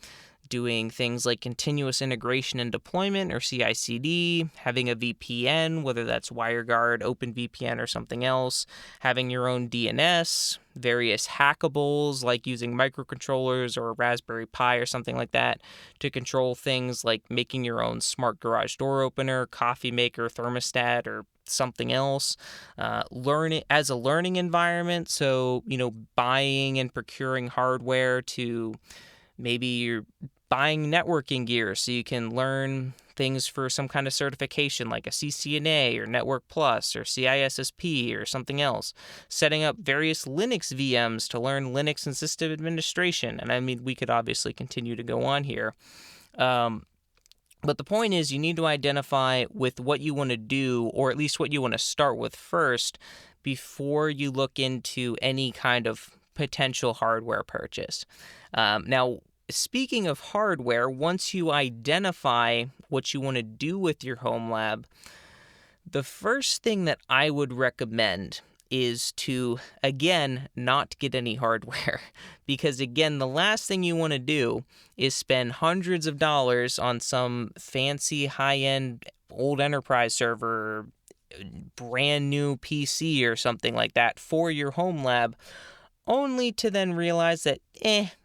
Speaker 1: doing things like continuous integration and deployment or CI/CD, having a VPN, whether that's WireGuard, OpenVPN, or something else, having your own DNS, various hackables like using microcontrollers or a Raspberry Pi or something like that to control things like making your own smart garage door opener, coffee maker, thermostat, or something else. Learning as a learning environment, so buying and procuring hardware to maybe you're buying networking gear so you can learn things for some kind of certification like a CCNA or Network Plus or CISSP or something else. Setting up various Linux VMs to learn Linux and system administration. And I mean, we could obviously continue to go on here. But the point is, you need to identify with what you want to do, or at least what you want to start with first, before you look into any kind of potential hardware purchase. Now, speaking of hardware, once you identify what you want to do with your home lab, the first thing that I would recommend is to, again, not get any hardware. Because, again, the last thing you want to do is spend hundreds of dollars on some fancy, high-end, old enterprise server, brand new PC or something like that for your home lab, only to then realize that,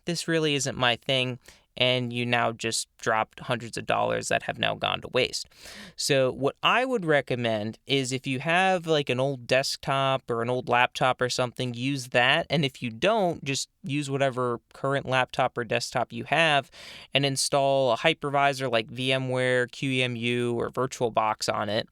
Speaker 1: this really isn't my thing, and you now just dropped hundreds of dollars that have now gone to waste. So what I would recommend is if you have like an old desktop or an old laptop or something, use that. And if you don't, just use whatever current laptop or desktop you have and install a hypervisor like VMware, QEMU, or VirtualBox on it.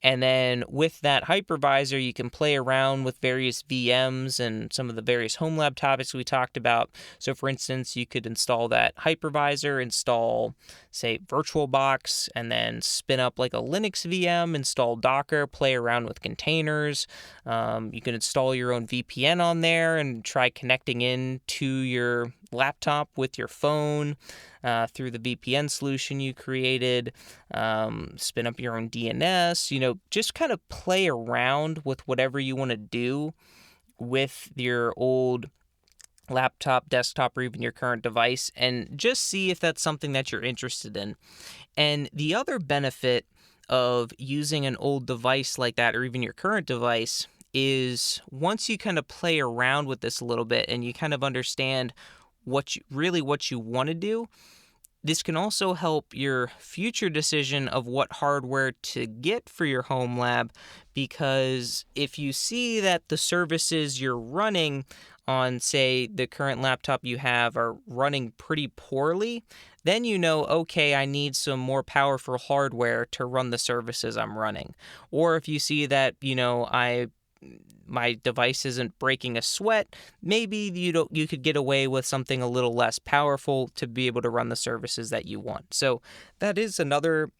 Speaker 1: And then with that hypervisor, you can play around with various VMs and some of the various HomeLab topics we talked about. So for instance, you could install that hypervisor, install, say, VirtualBox, and then spin up like a Linux VM, install Docker, play around with containers. You can install your own VPN on there and try connecting in to your laptop with your phone through the VPN solution you created, spin up your own DNS, just kind of play around with whatever you want to do with your old laptop, desktop, or even your current device, and just see if that's something that you're interested in. And the other benefit of using an old device like that, or even your current device, is once you kind of play around with this a little bit and you kind of understand what you want to do, this can also help your future decision of what hardware to get for your home lab, because if you see that the services you're running on, say, the current laptop you have are running pretty poorly, then okay, I need some more powerful hardware to run the services I'm running. Or if you see that, my device isn't breaking a sweat, maybe you could get away with something a little less powerful to be able to run the services that you want. So that is another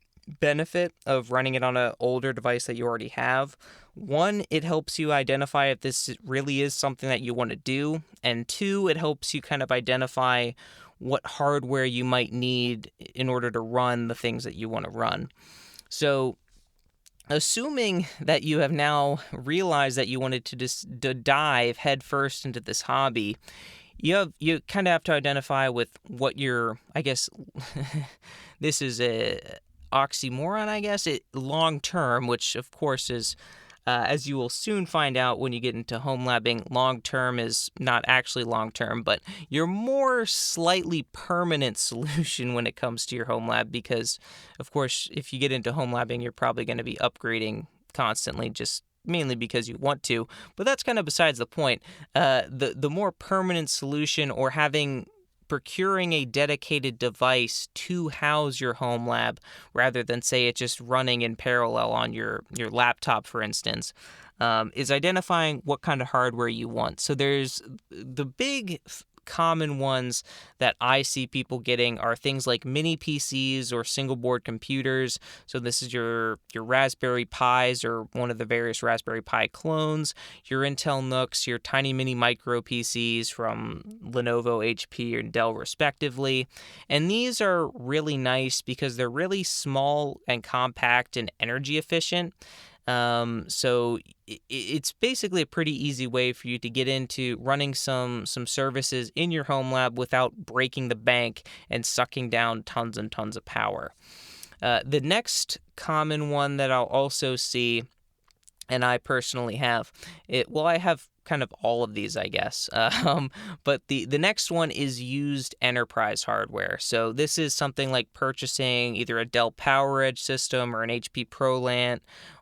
Speaker 1: benefit of running it on an older device that you already have. One, it helps you identify if this really is something that you want to do. And two, it helps you kind of identify what hardware you might need in order to run the things that you want to run. So assuming that you have now realized that you wanted to dive headfirst into this hobby, you kind of have to identify with what your, I guess, this is a oxymoron, I guess, long term, which of course is, as you will soon find out when you get into Homelabbing, long term is not actually long term, but your more slightly permanent solution when it comes to your home lab, because of course if you get into Homelabbing, you're probably going to be upgrading constantly, just mainly because you want to, but that's kind of besides the point. The more permanent solution, or procuring a dedicated device to house your home lab rather than, say, it just running in parallel on your laptop, for instance, is identifying what kind of hardware you want. So there's the big common ones that I see people getting are things like mini PCs or single board computers. So this is your Raspberry Pis or one of the various Raspberry Pi clones, your Intel NUCs, your tiny mini micro PCs from Lenovo, HP, and Dell respectively. And these are really nice because they're really small and compact and energy efficient. So it's basically a pretty easy way for you to get into running some services in your home lab without breaking the bank and sucking down tons and tons of power. The next common one that I'll also see, and I personally have, I have kind of all of these, I guess. But the next one is used enterprise hardware. So this is something like purchasing either a Dell PowerEdge system or an HP ProLant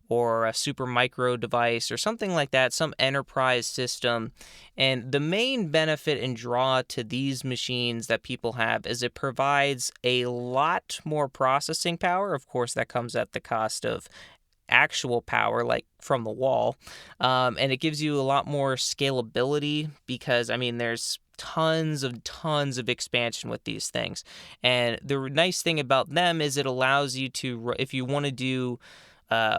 Speaker 1: or a Super Micro device or something like that, some enterprise system. And the main benefit and draw to these machines that people have is it provides a lot more processing power. Of course, that comes at the cost of actual power, like from the wall. And it gives you a lot more scalability because, there's tons of expansion with these things. And the nice thing about them is it allows you to, if you want to do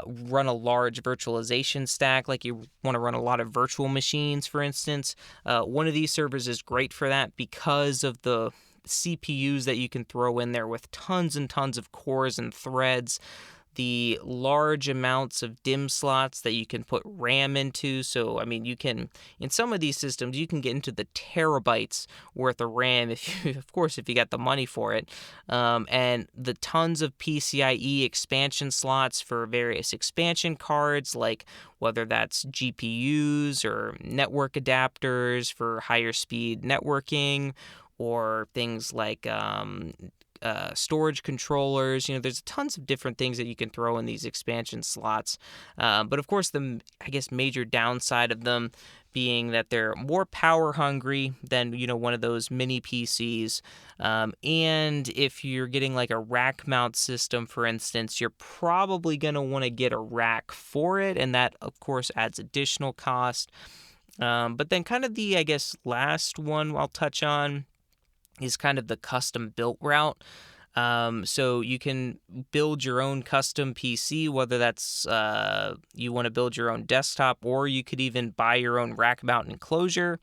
Speaker 1: run a large virtualization stack, like you want to run a lot of virtual machines, for instance, one of these servers is great for that because of the CPUs that you can throw in there with tons and tons of cores and threads, the large amounts of DIMM slots that you can put RAM into. So, you can, in some of these systems, you can get into the terabytes worth of RAM, if you got the money for it. And the tons of PCIe expansion slots for various expansion cards, like whether that's GPUs or network adapters for higher speed networking, or things like storage controllers. There's tons of different things that you can throw in these expansion slots. But of course, the, I guess, major downside of them being that they're more power hungry than, one of those mini PCs. And if you're getting like a rack mount system, for instance, you're probably going to want to get a rack for it. And that, of course, adds additional cost. But then kind of the, I guess, last one I'll touch on is kind of the custom built route. So you can build your own custom PC, whether that's you want to build your own desktop, or you could even buy your own rack mount enclosure.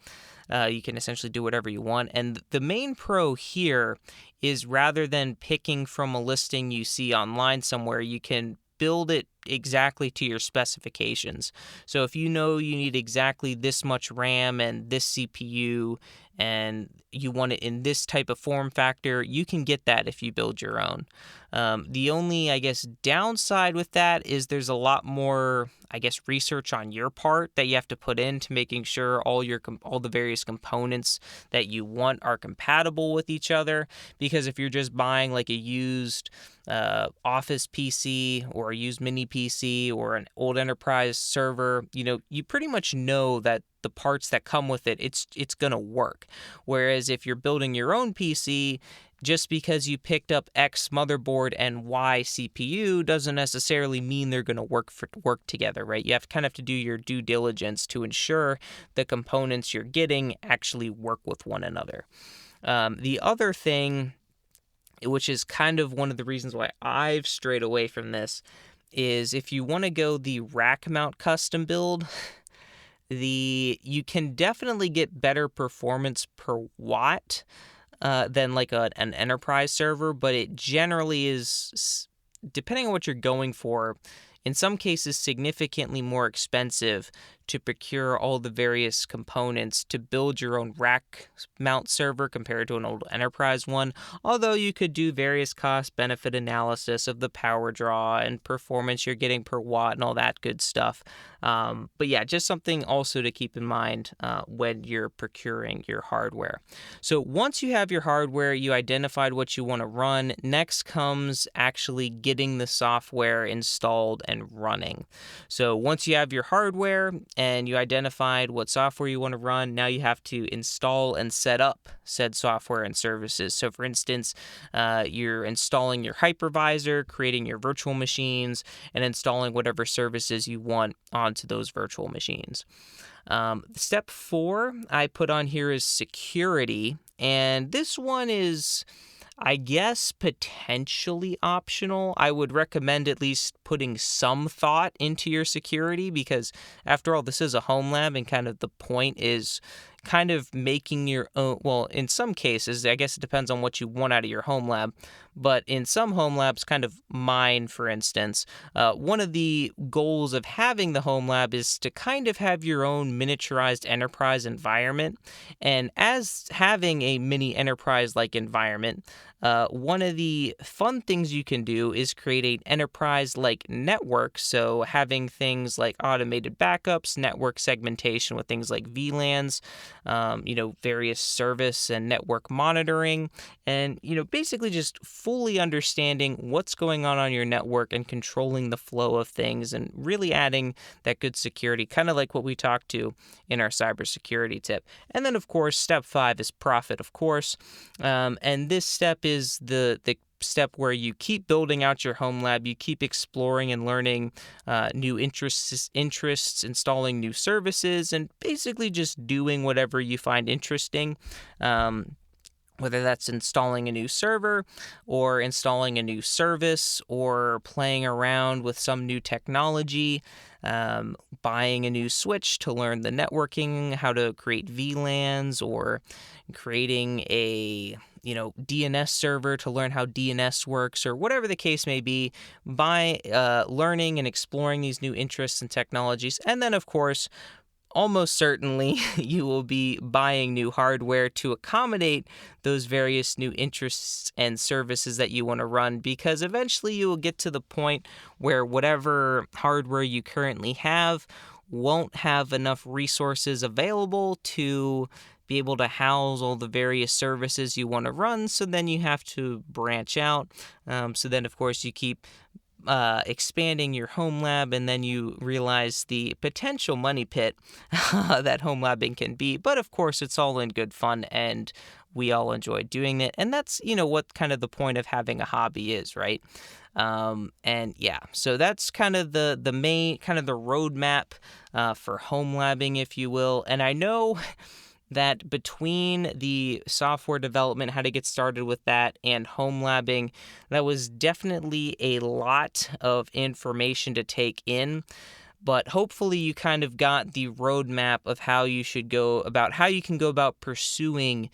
Speaker 1: You can essentially do whatever you want. And the main pro here is, rather than picking from a listing you see online somewhere, you can build it exactly to your specifications. So if you know you need exactly this much RAM and this CPU, and you want it in this type of form factor, you can get that if you build your own. The only, I guess, downside with that is there's a lot more, I guess, research on your part that you have to put into making sure all the various components that you want are compatible with each other. Because if you're just buying like a used office PC or a used mini PC or an old enterprise server, you pretty much know that the parts that come with it, it's going to work. Whereas if you're building your own PC, just because you picked up X motherboard and Y CPU doesn't necessarily mean they're going to work together, right? You have to do your due diligence to ensure the components you're getting actually work with one another. The other thing, which is kind of one of the reasons why I've strayed away from this, is if you want to go the rack mount custom build, you can definitely get better performance per watt than like an enterprise server, but it generally is, depending on what you're going for, in some cases significantly more expensive to procure all the various components to build your own rack mount server compared to an old enterprise one, although you could do various cost-benefit analysis of the power draw and performance you're getting per watt and all that good stuff. But yeah, just something also to keep in mind when you're procuring your hardware. So once you have your hardware, you identified what you want to run, next comes actually getting the software installed and running. So once you have your hardware and you identified what software you want to run, now you have to install and set up said software and services. So for instance, you're installing your hypervisor, creating your virtual machines, and installing whatever services you want onto those virtual machines. Step 4 I put on here is security, and this one is, I guess, potentially optional. I would recommend at least putting some thought into your security, because after all, this is a home lab, and kind of the point is kind of making your own. Well, in some cases, I guess it depends on what you want out of your home lab, but in some home labs, kind of mine, for instance, one of the goals of having the home lab is to kind of have your own miniaturized enterprise environment. And as having a mini enterprise-like environment, one of the fun things you can do is create an enterprise-like network. So having things like automated backups, network segmentation with things like VLANs, various service and network monitoring, and, basically just fully understanding what's going on your network and controlling the flow of things and really adding that good security, kind of like what we talked to in our cybersecurity tip. And then, of course, step 5 is profit, of course. And this step is the step where you keep building out your home lab, you keep exploring and learning new interests, installing new services, and basically just doing whatever you find interesting. Whether that's installing a new server or installing a new service or playing around with some new technology, buying a new switch to learn the networking, how to create VLANs, or creating a DNS server to learn how DNS works, or whatever the case may be, by learning and exploring these new interests and technologies. And then, of course, almost certainly you will be buying new hardware to accommodate those various new interests and services that you want to run, because eventually you will get to the point where whatever hardware you currently have won't have enough resources available to be able to house all the various services you want to run, so then you have to branch out. So then, of course, you keep expanding your home lab, and then you realize the potential money pit that home labbing can be. But of course, it's all in good fun, and we all enjoy doing it. And that's, what kind of the point of having a hobby is, right? And yeah, so that's kind of the main, kind of the roadmap for home labbing, if you will. And I know that between the software development, how to get started with that, and home labbing, that was definitely a lot of information to take in. But hopefully you kind of got the roadmap of how you can go about pursuing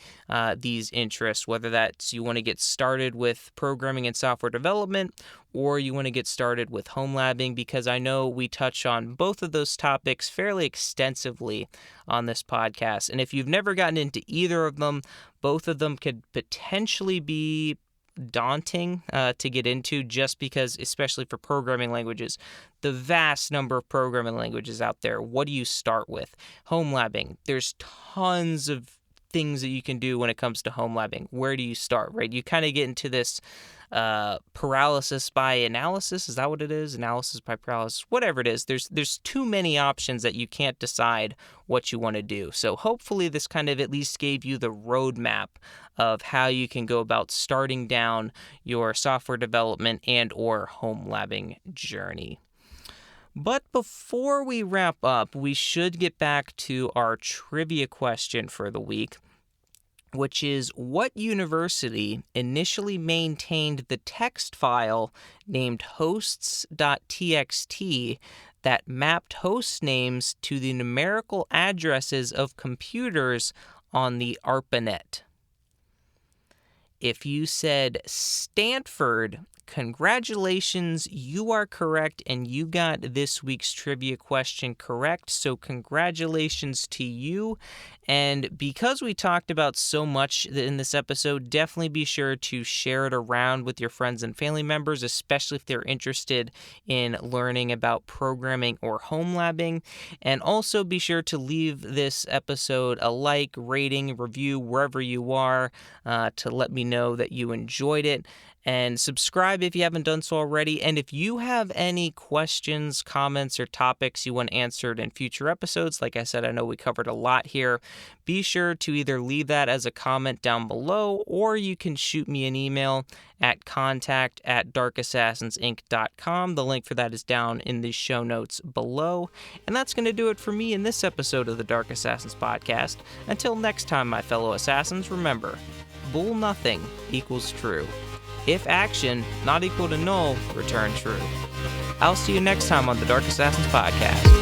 Speaker 1: these interests, whether that's you want to get started with programming and software development, or you want to get started with home labbing, because I know we touch on both of those topics fairly extensively on this podcast. And if you've never gotten into either of them, both of them could potentially be daunting to get into, just because, especially for programming languages, the vast number of programming languages out there. What do you start with? Home labbing, there's tons of things that you can do when it comes to home labbing. Where do you start, right? You kind of get into this paralysis by analysis. Is that what it is? Analysis by paralysis, whatever it is. There's too many options that you can't decide what you want to do. So hopefully this kind of at least gave you the roadmap of how you can go about starting down your software development and or home labbing journey. But before we wrap up, we should get back to our trivia question for the week, which is, what university initially maintained the text file named hosts.txt that mapped host names to the numerical addresses of computers on the ARPANET? If you said Stanford, congratulations, you are correct, and you got this week's trivia question correct, so congratulations to you. And because we talked about so much in this episode, definitely be sure to share it around with your friends and family members, especially if they're interested in learning about programming or home labbing. And also be sure to leave this episode a like, rating, review, wherever you are, to let me know that you enjoyed it. And subscribe if you haven't done so already. And if you have any questions, comments, or topics you want answered in future episodes, like I said, I know we covered a lot here, be sure to either leave that as a comment down below, or you can shoot me an email at contact@darkassassinsinc.com. The link for that is down in the show notes below. And that's going to do it for me in this episode of the Dark Assassins podcast. Until next time, my fellow assassins, remember, bool nothing equals true. If action not equal to null, return true. I'll see you next time on the Dark Assassins podcast.